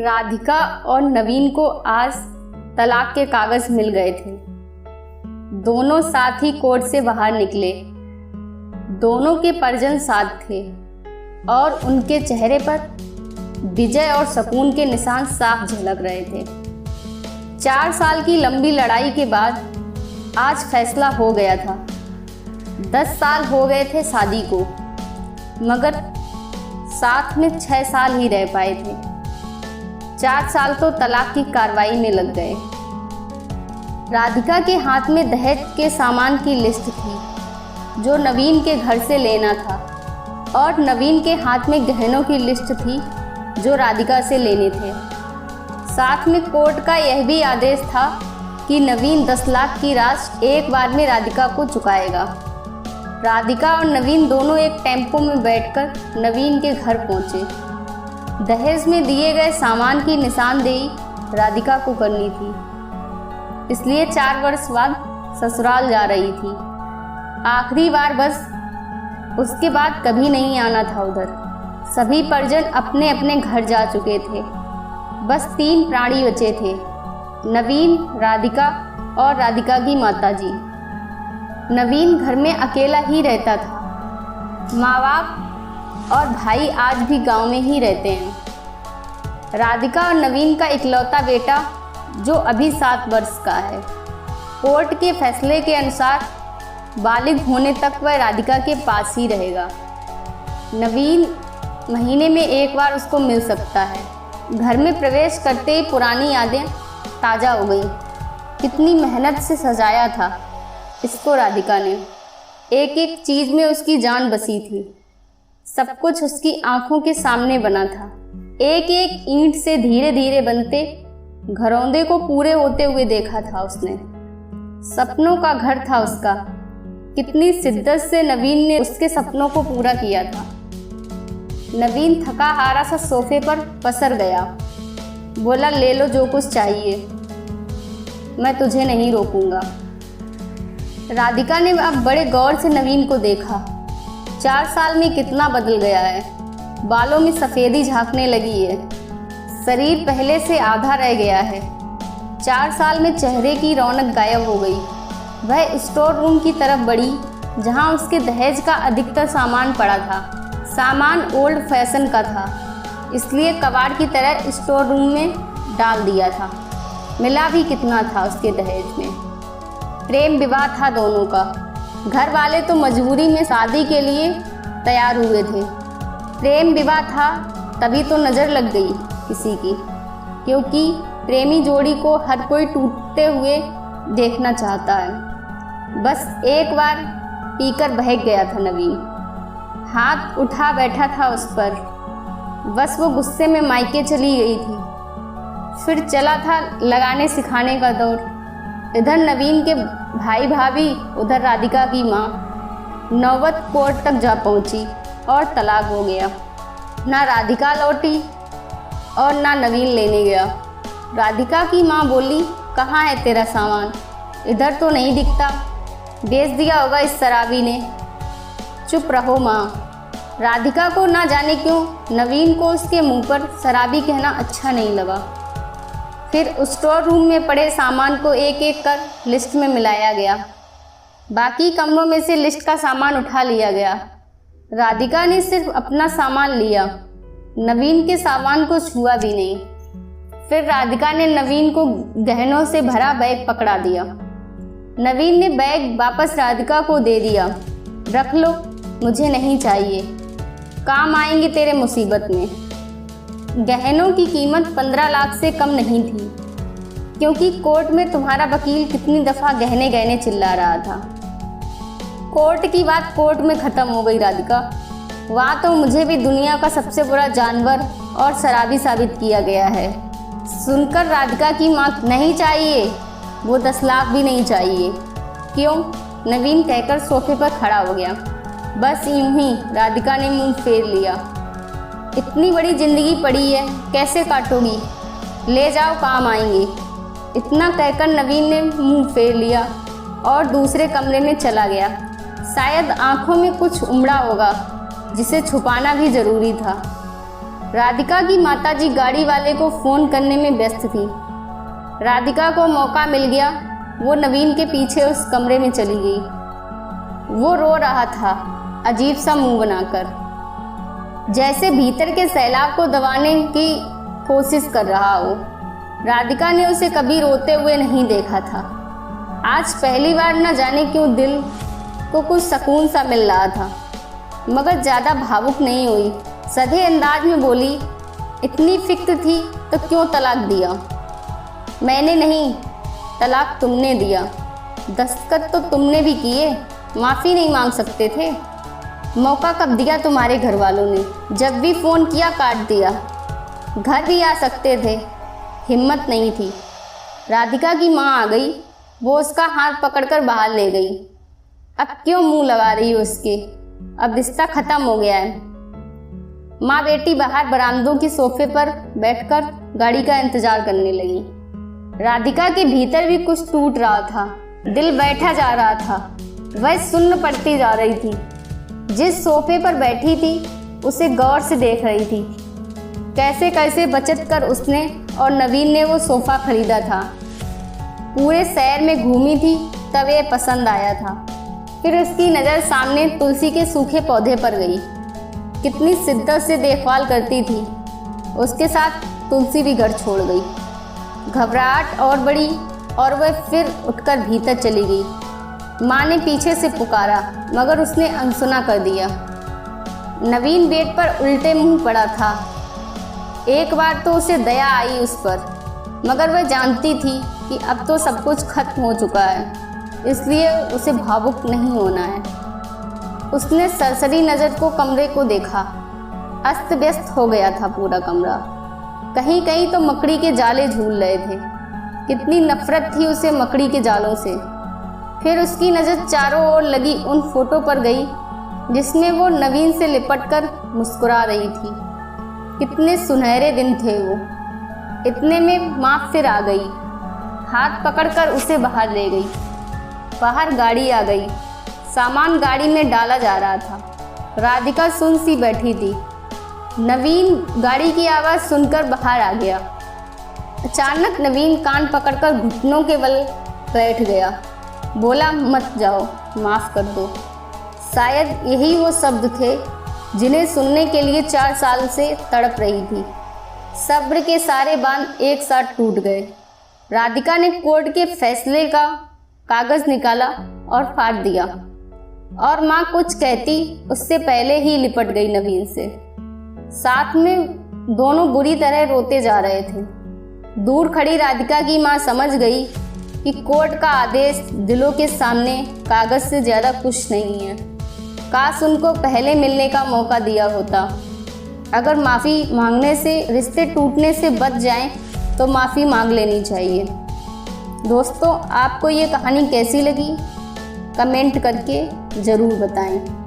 राधिका और नवीन को आज तलाक के कागज मिल गए थे। दोनों साथ ही कोर्ट से बाहर निकले। दोनों के परिजन साथ थे और उनके चेहरे पर विजय और सुकून के निशान साफ झलक रहे थे। 4 साल की लंबी लड़ाई के बाद आज फैसला हो गया था। 10 साल हो गए थे शादी को, मगर साथ में 6 साल ही रह पाए थे। 4 साल तो तलाक की कार्रवाई में लग गए। राधिका के हाथ में दहेज के सामान की लिस्ट थी जो नवीन के घर से लेना था, और नवीन के हाथ में गहनों की लिस्ट थी जो राधिका से लेने थे। साथ में कोर्ट का यह भी आदेश था कि नवीन 10 लाख की राशि एक बार में राधिका को चुकाएगा। राधिका और नवीन दोनों एक टेम्पो में बैठकर नवीन के घर पहुंचे। दहेज में दिए गए सामान की निशानदेही राधिका को करनी थी, इसलिए 4 वर्ष बाद ससुराल जा रही थी। आखिरी बार बस, उसके बाद कभी नहीं आना था उधर। सभी परिजन अपने अपने घर जा चुके थे। बस 3 प्राणी बचे थे, नवीन, राधिका और राधिका की माताजी। नवीन घर में अकेला ही रहता था। माँ बाप और भाई आज भी गांव में ही रहते हैं। राधिका और नवीन का इकलौता बेटा जो अभी 7 वर्ष का है। कोर्ट के फैसले के अनुसार बालिग होने तक वह राधिका के पास ही रहेगा। नवीन महीने में एक बार उसको मिल सकता है। घर में प्रवेश करते ही पुरानी यादें ताज़ा हो गई। कितनी मेहनत से सजाया था इसको राधिका ने। एक एक चीज़ में उसकी जान बसी थी। सब कुछ उसकी आंखों के सामने बना था। एक एक ईंट से धीरे धीरे बनते घरौंदे को पूरे होते हुए देखा था उसने। सपनों का घर था उसका। कितनी शिद्दत से नवीन ने उसके सपनों को पूरा किया था। नवीन थका हारा सा सोफे पर पसर गया। बोला, ले लो जो कुछ चाहिए, मैं तुझे नहीं रोकूंगा। राधिका ने अब बड़े गौर से नवीन को देखा। 4 साल में कितना बदल गया है। बालों में सफ़ेदी झांकने लगी है। शरीर पहले से आधा रह गया है। 4 साल में चेहरे की रौनक गायब हो गई। वह स्टोर रूम की तरफ बढ़ी जहां उसके दहेज का अधिकतर सामान पड़ा था। सामान ओल्ड फैशन का था, इसलिए कबाड़ की तरह स्टोर रूम में डाल दिया था। मिला भी कितना था उसके दहेज में। प्रेम विवाह था दोनों का। घर वाले तो मजबूरी में शादी के लिए तैयार हुए थे। प्रेम विवाह था तभी तो नज़र लग गई किसी की, क्योंकि प्रेमी जोड़ी को हर कोई टूटते हुए देखना चाहता है। बस एक बार पीकर बहक गया था नवीन। हाथ उठा बैठा था उस पर। बस वो गुस्से में मायके चली गई थी। फिर चला था लगाने सिखाने का दौर। इधर नवीन के भाई भाभी, उधर राधिका की माँ। नौबत कोर्ट तक जा पहुँची और तलाक हो गया। ना राधिका लौटी और ना नवीन लेने गया। राधिका की माँ बोली, कहाँ है तेरा सामान? इधर तो नहीं दिखता, बेच दिया होगा इस शराबी ने। चुप रहो माँ। राधिका को ना जाने क्यों नवीन को उसके मुंह पर शराबी कहना अच्छा नहीं लगा। फिर उस स्टोर रूम में पड़े सामान को एक एक कर लिस्ट में मिलाया गया। बाकी कमरों में से लिस्ट का सामान उठा लिया गया। राधिका ने सिर्फ अपना सामान लिया, नवीन के सामान को छुआ भी नहीं। फिर राधिका ने नवीन को गहनों से भरा बैग पकड़ा दिया। नवीन ने बैग वापस राधिका को दे दिया। रख लो, मुझे नहीं चाहिए, काम आएंगे तेरे मुसीबत में। गहनों की कीमत 15 लाख से कम नहीं थी, क्योंकि कोर्ट में तुम्हारा वकील कितनी दफ़ा गहने गहने चिल्ला रहा था। कोर्ट की बात कोर्ट में ख़त्म हो गई राधिका। वहाँ तो मुझे भी दुनिया का सबसे बुरा जानवर और शराबी साबित किया गया है। सुनकर राधिका की माँ, नहीं चाहिए, वो 10 लाख भी नहीं चाहिए। क्यों? नवीन कहकर सोफे पर खड़ा हो गया। बस यूं ही राधिका ने मुंह फेर लिया। इतनी बड़ी जिंदगी पड़ी है, कैसे काटोगी? ले जाओ, काम आएंगे। इतना कहकर नवीन ने मुंह फेर लिया और दूसरे कमरे में चला गया। शायद आंखों में कुछ उमड़ा होगा जिसे छुपाना भी ज़रूरी था। राधिका की माताजी गाड़ी वाले को फ़ोन करने में व्यस्त थी। राधिका को मौका मिल गया, वो नवीन के पीछे उस कमरे में चली गई। वो रो रहा था, अजीब सा मुंह बनाकर, जैसे भीतर के सैलाब को दबाने की कोशिश कर रहा हो। राधिका ने उसे कभी रोते हुए नहीं देखा था। आज पहली बार न जाने क्यों दिल को कुछ सुकून सा मिल रहा था, मगर ज़्यादा भावुक नहीं हुई। सधे अंदाज में बोली, इतनी फिक्र थी तो क्यों तलाक दिया? मैंने नहीं, तलाक तुमने दिया। दस्तखत तो तुमने भी किए, माफ़ी नहीं मांग सकते थे? मौका कब दिया तुम्हारे घर वालों ने? जब भी फ़ोन किया काट दिया। घर भी आ सकते थे, हिम्मत नहीं थी। राधिका की माँ आ गई, वो उसका हाथ पकड़कर बाहर ले गई। अब क्यों मुंह लगा रही हो उसके? अब रिश्ता ख़त्म हो गया है। माँ बेटी बाहर बरामदों के सोफे पर बैठकर गाड़ी का इंतजार करने लगी। राधिका के भीतर भी कुछ टूट रहा था, दिल बैठा जा रहा था। वह सुन्न पड़ती जा रही थी। जिस सोफे पर बैठी थी उसे गौर से देख रही थी। कैसे कैसे बचत कर उसने और नवीन ने वो सोफ़ा खरीदा था। पूरे शहर में घूमी थी, तब ये पसंद आया था। फिर उसकी नज़र सामने तुलसी के सूखे पौधे पर गई। कितनी शिद्दत से देखभाल करती थी। उसके साथ तुलसी भी घर छोड़ गई। घबराहट और बढ़ी और वह फिर उठकर भीतर चली गई। माँ ने पीछे से पुकारा, मगर उसने अनसुना कर दिया। नवीन बेड पर उल्टे मुंह पड़ा था। एक बार तो उसे दया आई उस पर, मगर वह जानती थी कि अब तो सब कुछ खत्म हो चुका है, इसलिए उसे भावुक नहीं होना है। उसने सरसरी नज़र को कमरे को देखा। अस्त व्यस्त हो गया था पूरा कमरा। कहीं कहीं तो मकड़ी के जाले झूल रहे थे। कितनी नफरत थी उसे मकड़ी के जालों से। फिर उसकी नज़र चारों ओर लगी उन फोटो पर गई जिसमें वो नवीन से लिपटकर मुस्कुरा रही थी। कितने सुनहरे दिन थे वो। इतने में माँ फिर आ गई, हाथ पकड़कर उसे बाहर ले गई। बाहर गाड़ी आ गई। सामान गाड़ी में डाला जा रहा था। राधिका सुन सी बैठी थी। नवीन गाड़ी की आवाज़ सुनकर बाहर आ गया। अचानक नवीन कान पकड़कर घुटनों के बल बैठ गया। बोला, मत जाओ, माफ़ कर दो। शायद यही वो शब्द थे जिन्हें सुनने के लिए 4 साल से तड़प रही थी। सब्र के सारे बांध एक साथ टूट गए। राधिका ने कोर्ट के फैसले का कागज़ निकाला और फाड़ दिया, और माँ कुछ कहती उससे पहले ही लिपट गई नवीन से। साथ में दोनों बुरी तरह रोते जा रहे थे। दूर खड़ी राधिका की माँ समझ गई कि कोर्ट का आदेश दिलों के सामने कागज़ से ज़्यादा कुछ नहीं है। काश उनको पहले मिलने का मौका दिया होता। अगर माफ़ी मांगने से रिश्ते टूटने से बच जाएं तो माफ़ी मांग लेनी चाहिए। दोस्तों, आपको ये कहानी कैसी लगी? कमेंट करके ज़रूर बताएं।